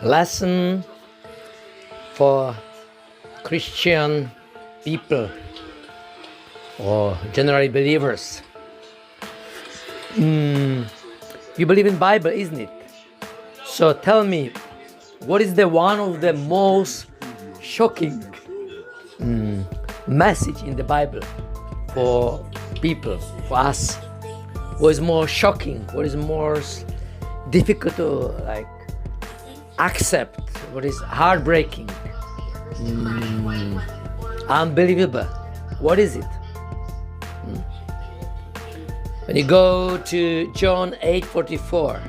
Lesson for Christian people or generally believers. You believe in Bible, isn't it? So tell me, what is the one of the most shocking message in the Bible for people, for us? What is more shocking? What is more difficult to accept? What is heartbreaking? Unbelievable. What is it? When you go to John 8:44,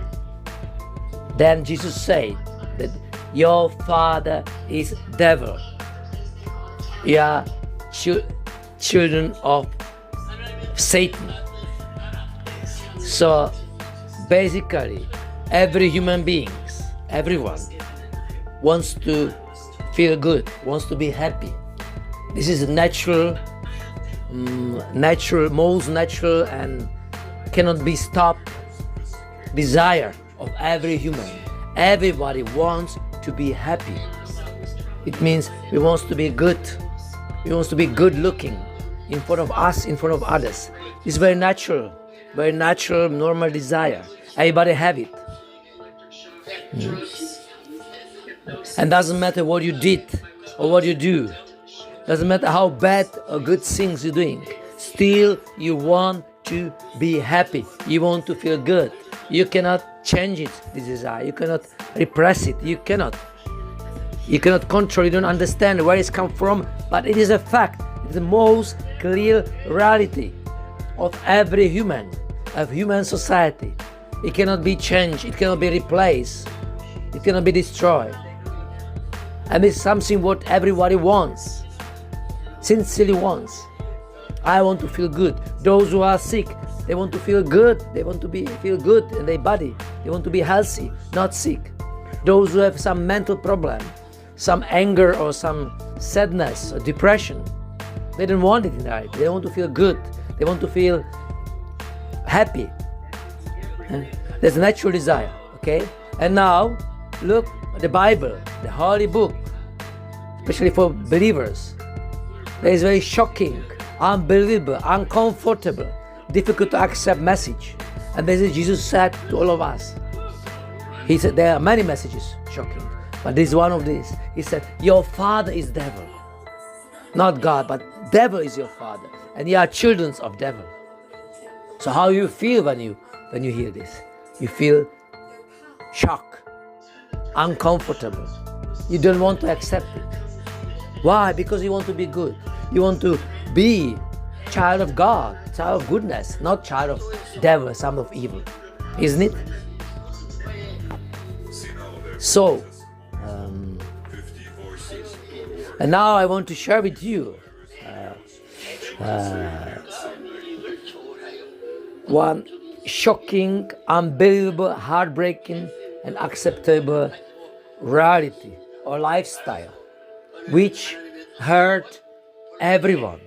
then Jesus said that your father is devil. You are children of Satan. So basically, every human being, everyone wants to feel good, wants to be happy. This is natural, most natural and cannot be stopped desire of every human. Everybody wants to be happy. It means we want to be good. We want to be good looking in front of us, in front of others. It's very natural, normal desire. Everybody have it. And doesn't matter what you did or what you do. Doesn't matter how bad or good things you're doing. Still, you want to be happy. You want to feel good. You cannot change it, this desire. You cannot repress it. You cannot control. You don't understand where it's come from, but it is a fact. It's the most clear reality of every human, of human society. It cannot be changed. It cannot be replaced. It cannot be destroyed. And it's something what everybody wants, sincerely wants. I want to feel good. Those who are sick, they want to feel good. They want to feel good in their body. They want to be healthy, not sick. Those who have some mental problem, some anger or some sadness or depression, they don't want it in their life. They want to feel good. They want to feel happy. There's a natural desire, okay? And now, look at the Bible, the Holy Book, especially for believers. There is very shocking, unbelievable, uncomfortable, difficult to accept message. And this is Jesus said to all of us. He said there are many messages shocking, but this is one of these. He said, your father is devil. Not God, but devil is your father. And you are children of devil. So how you feel when you hear this? You feel shock, uncomfortable. You don't want to accept it. Why? Because you want to be good. You want to be child of God, child of goodness, not child of devil, son of evil. Isn't it? So, and now I want to share with you one shocking, unbelievable, heartbreaking, and acceptable reality or lifestyle which hurt everyone.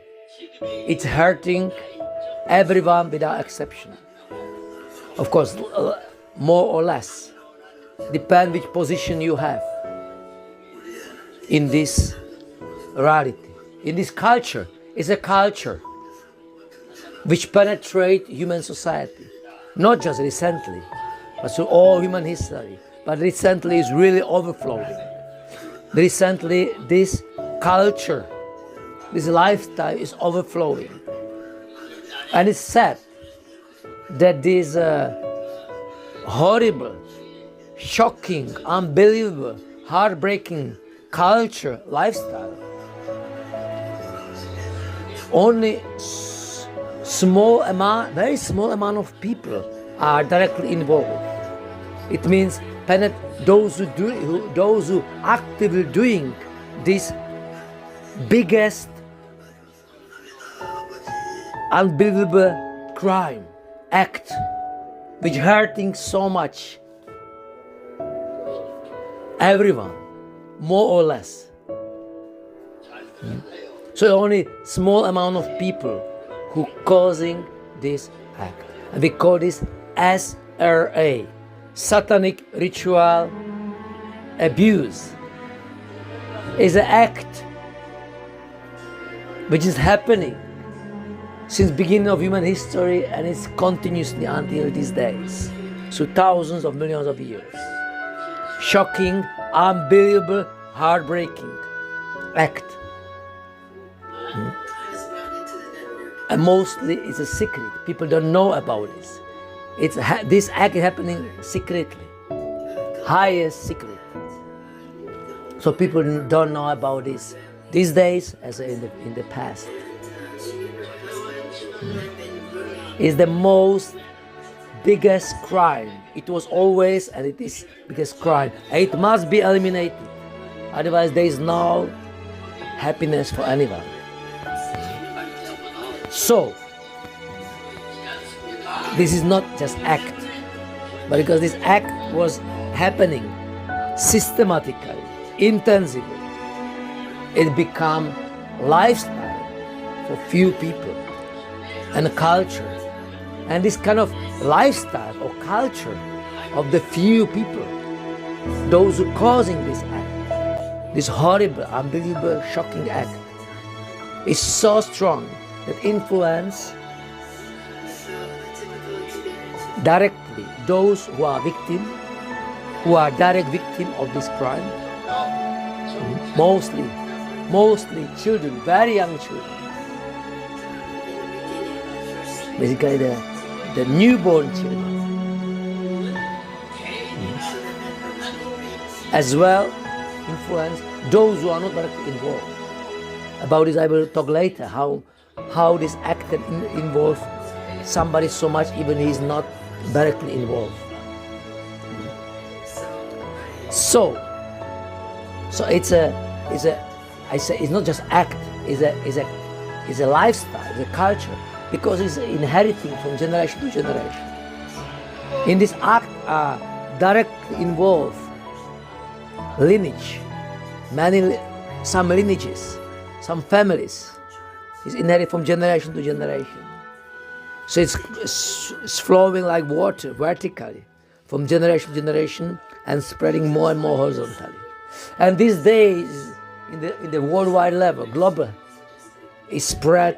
It's hurting everyone without exception. Of course, more or less, depend which position you have in this reality, in this culture. It's a culture which penetrates human society, not just recently, but through all human history. But recently is really overflowing. Recently, this culture, this lifestyle is overflowing. And it's sad that this horrible, shocking, unbelievable, heartbreaking culture, lifestyle, only very small amount of people are directly involved. It means those who actively doing this biggest unbelievable crime, act, which hurting so much everyone, more or less. So only small amount of people who causing this act. And we call this S.R.A. Satanic Ritual Abuse is an act which is happening since beginning of human history, and it's continuously until these days, so thousands of millions of years. Shocking, unbelievable, heartbreaking act. And mostly it's a secret. People don't know about this. This act is happening secretly, highest secret. So people don't know about this these days as in the past. It's the most biggest crime. It was always, and it is biggest crime. It must be eliminated. Otherwise, there is no happiness for anyone. So, this is not just act, but because this act was happening systematically, intensively, it became lifestyle for few people and a culture. And this kind of lifestyle or culture of the few people, those who causing this act, this horrible, unbelievable, shocking act, is so strong that influence directly those who are victim, who are direct victim of this crime, mostly children, very young children. Basically the newborn children. As well, influence those who are not directly involved. About this I will talk later, how this act can involve somebody so much even he is not directly involved. So it's not just act, it's a lifestyle, it's a culture, because it's inheriting from generation to generation. In this act are directly involved lineage, some lineages, some families. It's inherited from generation to generation. So it's flowing like water vertically from generation to generation and spreading more and more horizontally. And these days, in the worldwide level, global, it's spread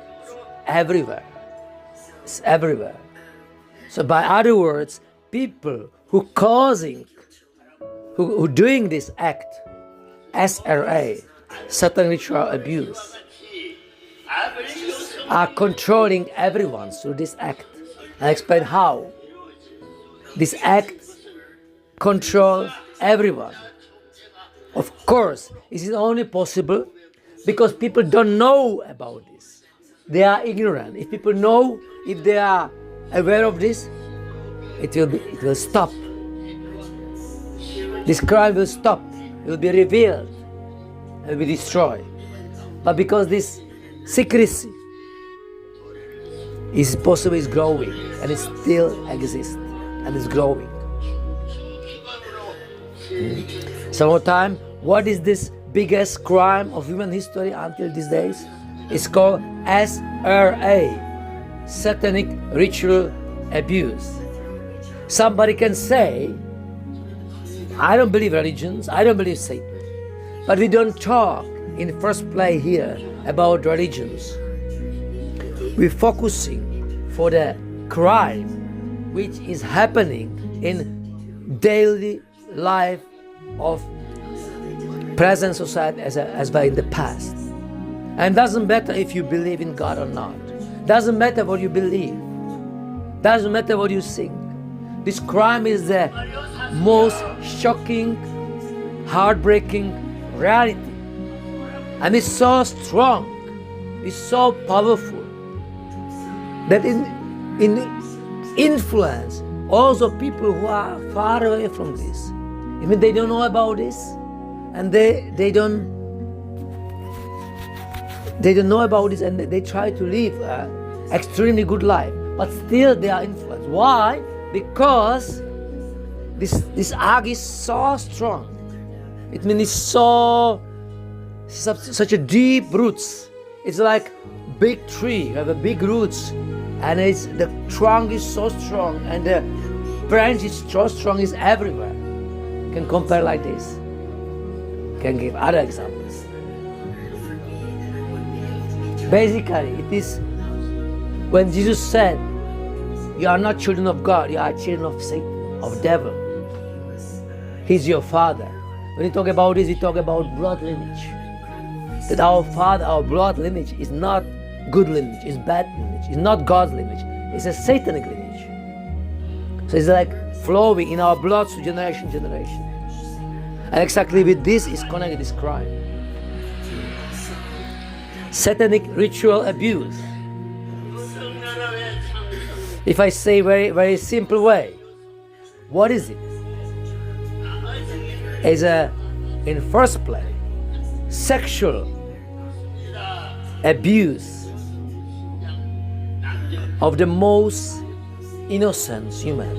everywhere. It's everywhere. So by other words, people who doing this act, S.R.A, Satanic Ritual Abuse, are controlling everyone through this act. I'll explain how. This act controls everyone. Of course, this is only possible because people don't know about this. They are ignorant. If people know, if they are aware of this, it will stop. This crime will stop. It will be revealed. It will be destroyed. But because this secrecy is possible, is growing, and it still exists and is growing. Some more time, what is this biggest crime of human history until these days? It's called S.R.A, Satanic Ritual Abuse. Somebody can say, I don't believe religions, I don't believe Satan. But we don't talk in the first place here about religions. We're focusing for the crime which is happening in daily life of present society as well in the past. And doesn't matter if you believe in God or not. Doesn't matter what you believe. Doesn't matter what you think. This crime is the most shocking, heartbreaking reality. And it's so strong, it's so powerful that in influence also people who are far away from this. I mean, they don't know about this, and they don't know about this, and they try to live an extremely good life, but still they are influenced. Why? Because this arc is so strong. It means it's such a deep roots. It's like big tree. You have a big roots, and the trunk is so strong, and the branch is so strong, is everywhere. Can compare like this. Can give other examples. Basically, it is when Jesus said, you are not children of God, you are children of Satan, of devil. He's your father. When he talk about this, he talk about blood lineage. That our father, our blood lineage is not good lineage, is bad lineage, is not God's lineage, it's a satanic lineage. So it's like flowing in our blood to generation. And exactly with this is connected this crime. Satanic ritual abuse. If I say very simple way, what is it? It's in first place, sexual abuse of the most innocent human,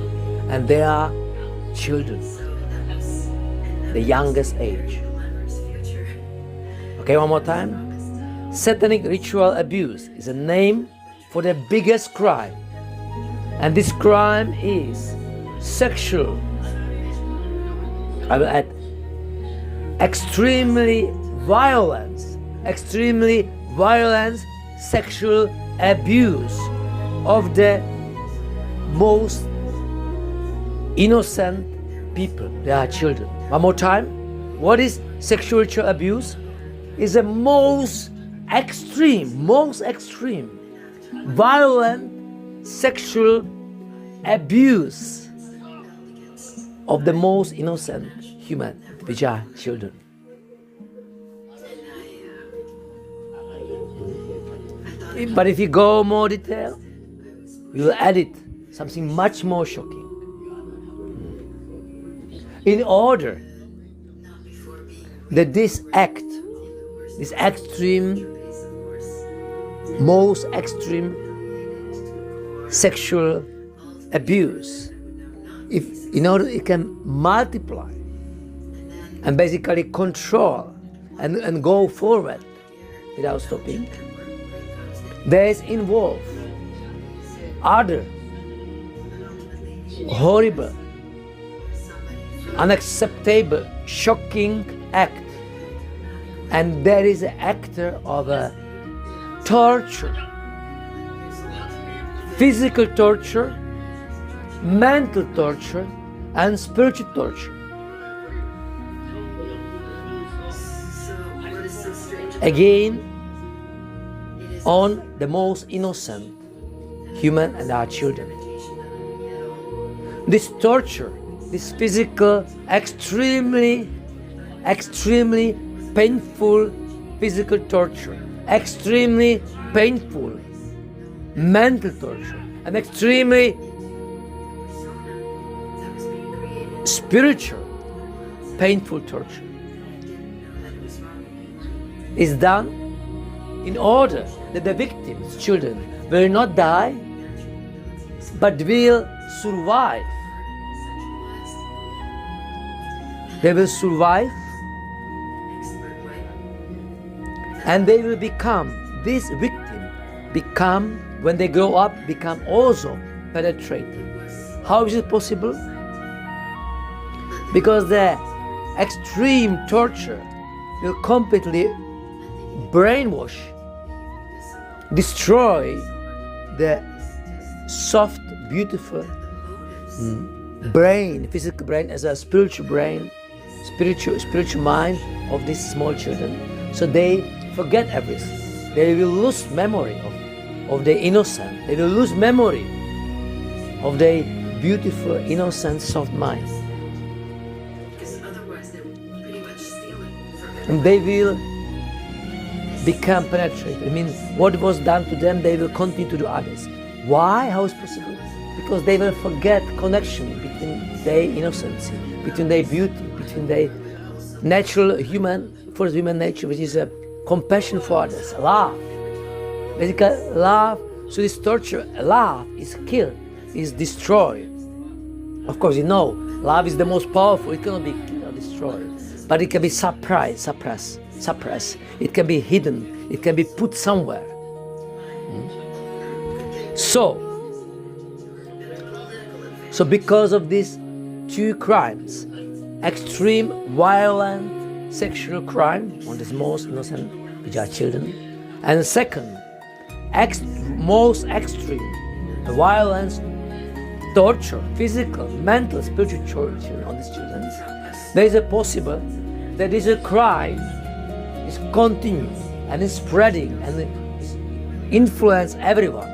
and they are children, the youngest age. Okay, one more time. Satanic ritual abuse is a name for the biggest crime, and this crime is sexual. I will add extremely violent sexual abuse of the most innocent people. They are children. One more time. What is sexual ritual abuse? Is the most extreme, violent sexual abuse of the most innocent human, which are children. But if you go more detail, we will add it something much more shocking. In order that this most extreme sexual abuse, in order it can multiply and basically control and go forward without stopping, there is involved other horrible, unacceptable, shocking act, and there is an actor of a torture, physical torture, mental torture, and spiritual torture. Again, on the most innocent human and our children. This torture, this physical, extremely painful physical torture, extremely painful mental torture, and extremely spiritual painful torture is done in order that the victims, children, will not die but will survive. They will survive and they will become, this victim become, when they grow up, become also penetrated. How is it possible? Because the extreme torture will completely brainwash, destroy the soft, beautiful brain, physical brain, as a spiritual brain, spiritual mind of these small children. So they forget everything. They will lose memory of their innocence. They will lose memory of their beautiful, innocent, soft mind. And they will become penetrated. I mean, what was done to them, they will continue to do others. Why? How is it possible? Because they will forget connection between their innocence, between their beauty, between their natural first human nature, which is a compassion for others, love. Basically, love. So this torture, love is killed, is destroyed. Of course, you know, love is the most powerful. It cannot be killed or destroyed, but it can be suppressed. It can be hidden. It can be put somewhere. So So because of these two crimes, extreme violent sexual crime on the most innocent, which are children, and second, most extreme violence, torture, physical, mental, spiritual torture on these children, there is a possible that this crime is continuing and is spreading and is influence everyone,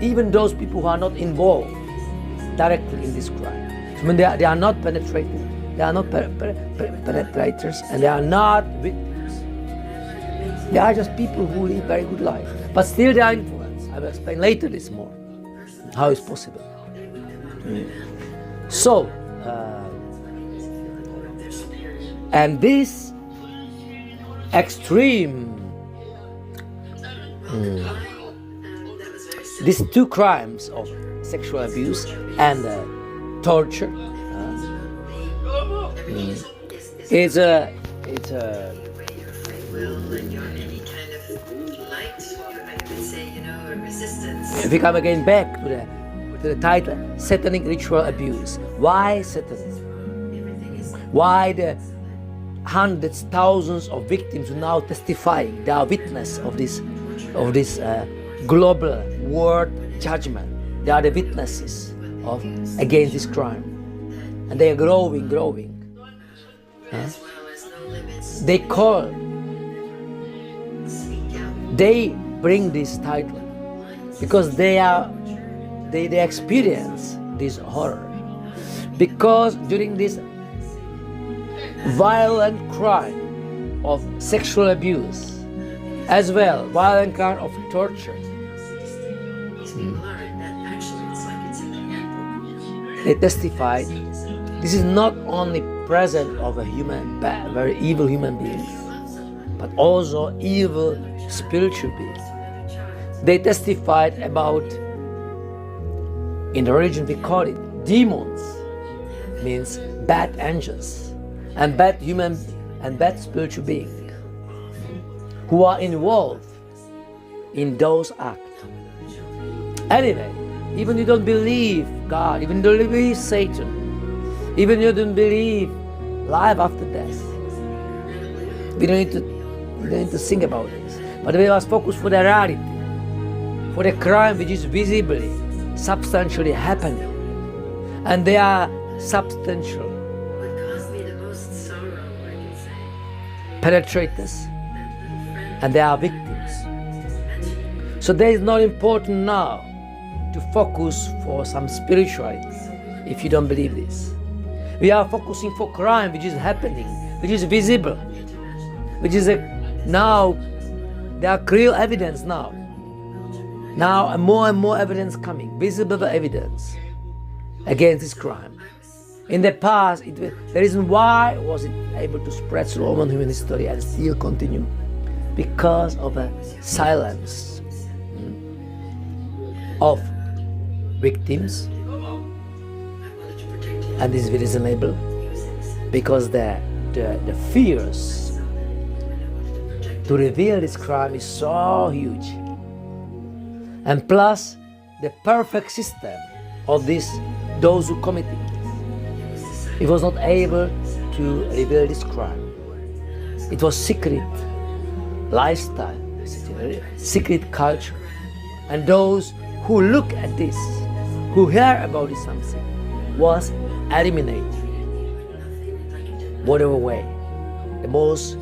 even those people who are not involved directly in this crime. So when they are not penetrated, they are not penetrators, and they are not victims. They are just people who live very good life, but still they are influenced. I will explain later this more, how it's possible. So, and this extreme, these two crimes of sexual abuse and torture, it's a if we come again back to the title, Satanic Ritual Abuse. Why Satanism? Why the hundreds, thousands of victims who now testifying? They are witness of this global world judgment. They are the witnesses of against this crime, and they are growing. They bring this title because they experience this horror, because during this violent crime of sexual abuse, as well violent crime of torture, they testified this is not only present of a human, very evil human beings, but also evil spiritual beings. They testified about, in the religion we call it demons, means bad angels and bad human and bad spiritual beings who are involved in those acts. Anyway, even you don't believe God, even you don't believe Satan, even you don't believe life after death, we don't need to think about this. But we must focus for the reality, for the crime which is visibly, substantially happening, and they are substantial penetrators, and they are victims. So there is not important now to focus for some spirituality if you don't believe this. We are focusing for crime which is happening, which is visible, which is now there are real evidence now. Now and more evidence coming, visible evidence against this crime. In the past, the reason why was it able to spread through Roman human history and still continue? Because of a silence of victims, and this is reasonable because the fears to reveal this crime is so huge, and plus the perfect system of those who committed it was not able to reveal this crime. It was secret lifestyle, secret culture, and those who look at this, who hear about this something, was eliminated. Whatever way, the most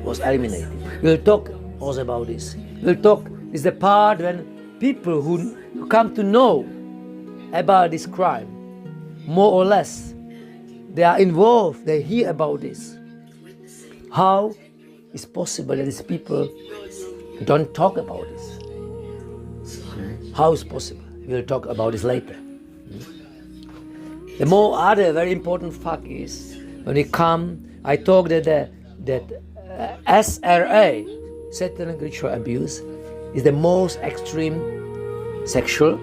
was eliminated. We'll talk also about this. We'll talk, is the part when people who come to know about this crime, more or less, they are involved, they hear about this. How is possible that these people don't talk about this? How is possible? We'll talk about this later. The more other very important fact is, when we come, I talk that S.R.A, Satanic Ritual Abuse, is the most extreme sexual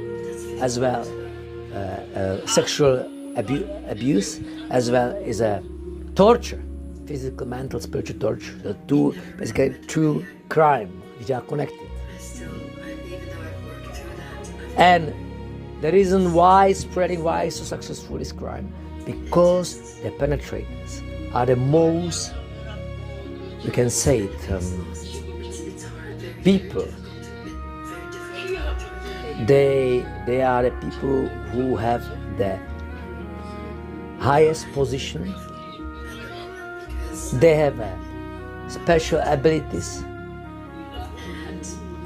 as well, sexual abuse, as well as a torture, physical, mental, spiritual torture. The two crimes which are connected. And The reason why spreading why is so successful is crime, because the penetrators are the most, we can say it, people. They are the people who have the highest position. They have special abilities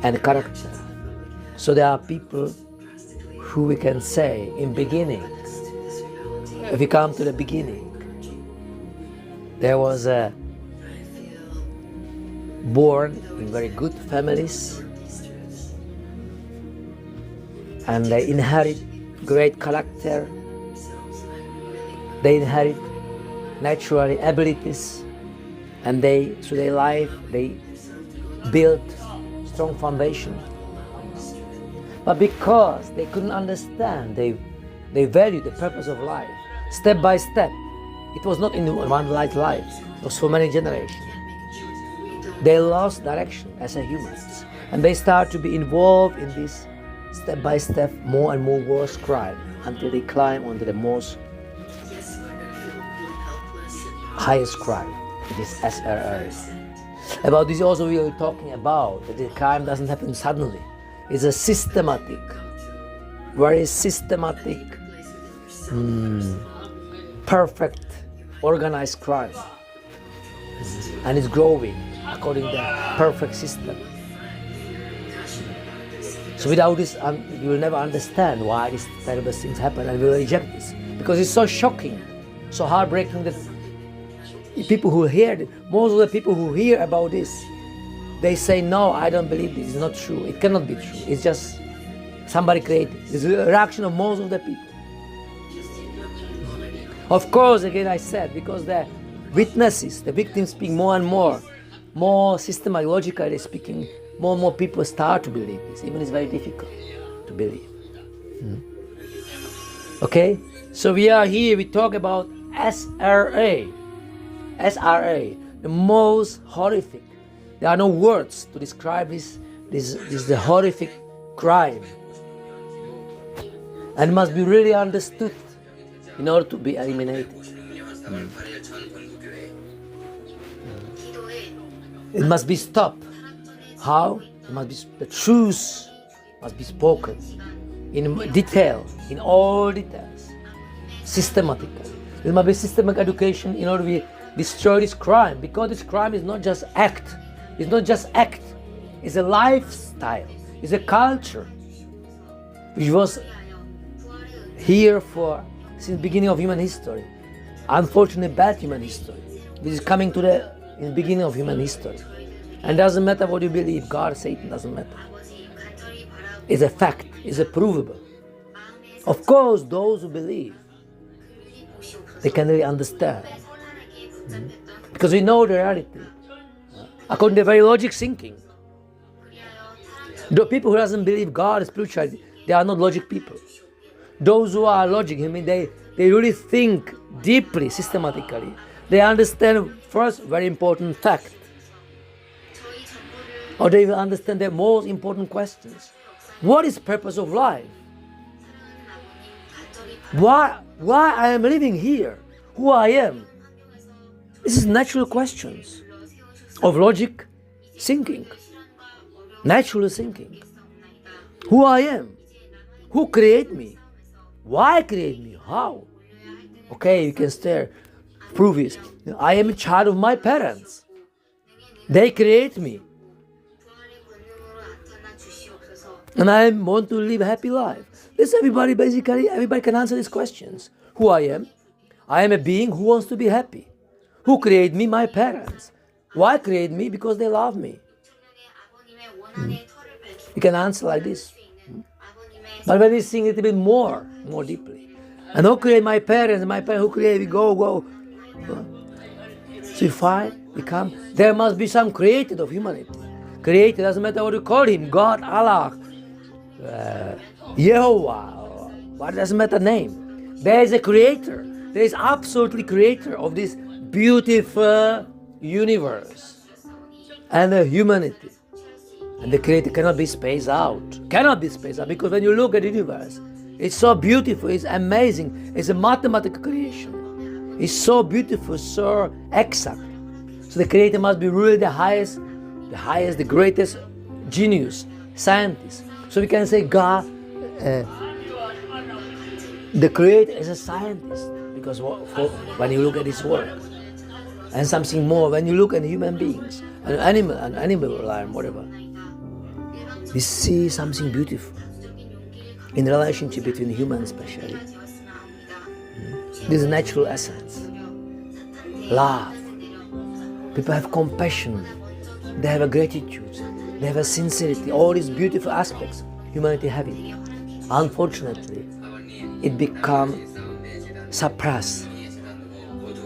and character. So there are people who we can say in beginning, if we come to the beginning, there was a born in very good families, and they inherit great character, they inherit naturally abilities, and they, through their life, they build strong foundation. But because they couldn't understand, they value the purpose of life, step by step. It was not in one life, it was for many generations. They lost direction as a humans, and they start to be involved in this step by step, more and more worse crime, until they climb onto the most highest crime, this S.R.A. About this also we are talking about, that the crime doesn't happen suddenly. It's a systematic, very systematic, perfect, organized crime. And it's growing according to the perfect system. So without this, you will never understand why these terrible things happen, and we will reject this. Because it's so shocking, so heartbreaking that people who hear it, most of the people who hear about this, they say, no, I don't believe this, it's not true, it cannot be true, it's just somebody created. It's a reaction of most of the people. Of course, again I said, because the witnesses, the victims speak more and more systematically, logically speaking, more and more people start to believe this, even it's very difficult to believe. Okay, so we are here, we talk about S.R.A. S.R.A., the most horrific. There are no words to describe this the horrific crime, and must be really understood in order to be eliminated. It must be stopped. How? It must be, the truth must be spoken in detail, in all details, systematically. There must be systematic education in order to destroy this crime, because this crime is not just act. It's not just act. It's a lifestyle. It's a culture which was here since the beginning of human history. Unfortunately, bad human history, which is coming to the beginning of human history. And doesn't matter what you believe, God, Satan, doesn't matter. It's a fact. It's a provable. Of course, those who believe, they can really understand. Because we know the reality. According to very logic thinking. The people who doesn't believe God is spirituality, they are not logic people. Those who are logic, I mean, they really think deeply, systematically. They understand first very important fact. Or they will understand the most important questions. What is purpose of life? Why I am living here? Who I am? This is natural questions of logic thinking, natural thinking. Who I am? Who created me? Why create me? How? Okay, you can stare, prove it. I am a child of my parents. They create me. And I want to live a happy life. This everybody can answer these questions. Who I am? I am a being who wants to be happy. Who created me? My parents. Why create me? Because they love me. You can answer like this. But when you think a little bit more deeply, and who created my parents? Who created me? Go. So you find, there must be some created of humanity. Created, doesn't matter what you call him, God, Allah, Yehovah, what doesn't matter name. There is a creator. There is absolutely creator of this beautiful universe and the humanity. And the creator cannot be spaced out. Cannot be spaced out, because when you look at the universe, It's so beautiful, it's amazing, it's a mathematical creation. It's so beautiful, so exact. So the creator must be really the highest, the greatest genius, scientist. So we can say God, the creator is a scientist, because when you look at his work, and something more, when you look at human beings, an animal life, whatever, we see something beautiful in the relationship between humans especially. This is natural essence. Love. People have compassion. They have a gratitude. They have a sincerity. All these beautiful aspects humanity have it. Unfortunately, it become suppressed.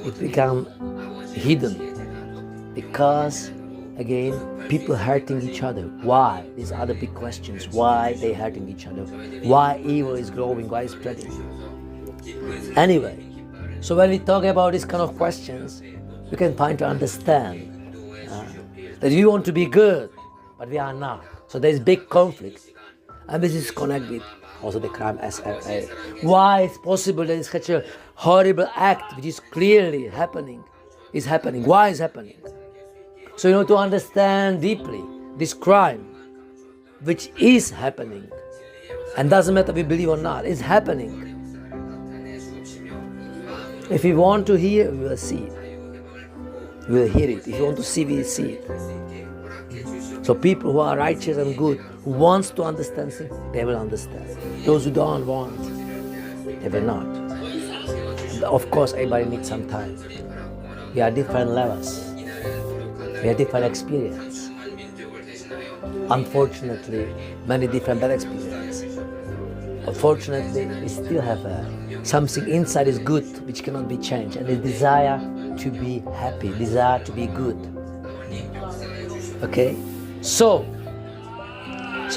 It become hidden. Because, again, people hurting each other. Why? These are the big questions. Why they hurting each other? Why evil is growing? Why is spreading? Anyway, so when we talk about these kind of questions, we can find to understand that we want to be good, but we are not. So there is big conflict, and this is connected with also the crime S.R.A. Why it's possible that such a horrible act, which is clearly happening, is happening? Why is happening? So you know, to understand deeply this crime, which is happening, and doesn't matter if we believe or not, it's happening. If we want to hear, we will see it. We will hear it. If you want to see, we will see it. So people who are righteous and good, who wants to understand things, they will understand. Those who don't want, they will not. Of course, everybody needs some time. We are different levels. We have different experience. Unfortunately, many different bad experiences. Unfortunately, we still have something inside is good, which cannot be changed, and the desire to be happy, desire to be good. Okay? So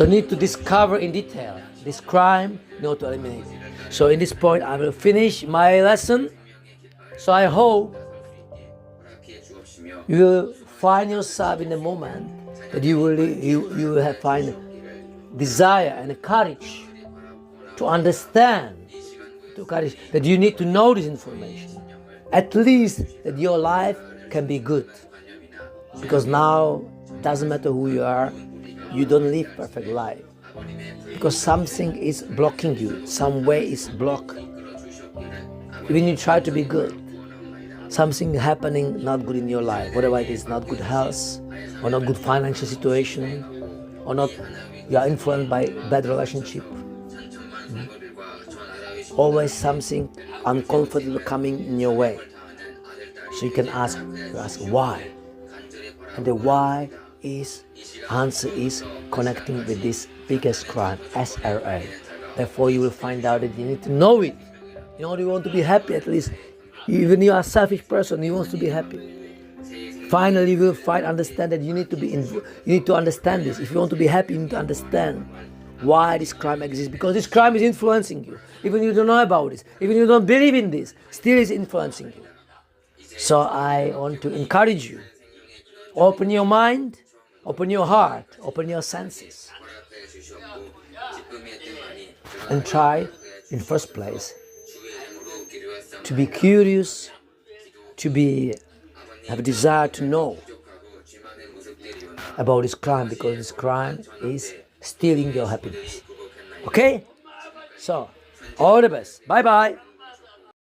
need to discover in detail this crime, not to eliminate it. So in this point, I will finish my lesson. So I hope you will find yourself in the moment that you will have find desire and courage to understand, that you need to know this information. At least that your life can be good. Because now, it doesn't matter who you are, you don't live perfect life. Because something is blocking you, some way is blocked. When you try to be good, something happening not good in your life, whatever it is, not good health, or not good financial situation, or not, you are influenced by bad relationship. Always something uncomfortable coming in your way. So you can ask why. And the why answer is connecting with this biggest crime, S.R.A. Therefore you will find out that you need to know it. You know, you want to be happy at least. Even you are a selfish person, you want to be happy. Finally you will understand that you need to understand this. If you want to be happy, you need to understand why this crime exists, because this crime is influencing you. Even you don't know about this, even you don't believe in this, still is influencing you. So I want to encourage you. Open your mind, open your heart, open your senses. And try, in first place, to be curious, have a desire to know about this crime, because this crime is stealing your happiness. Okay? So, all the best. Bye-bye.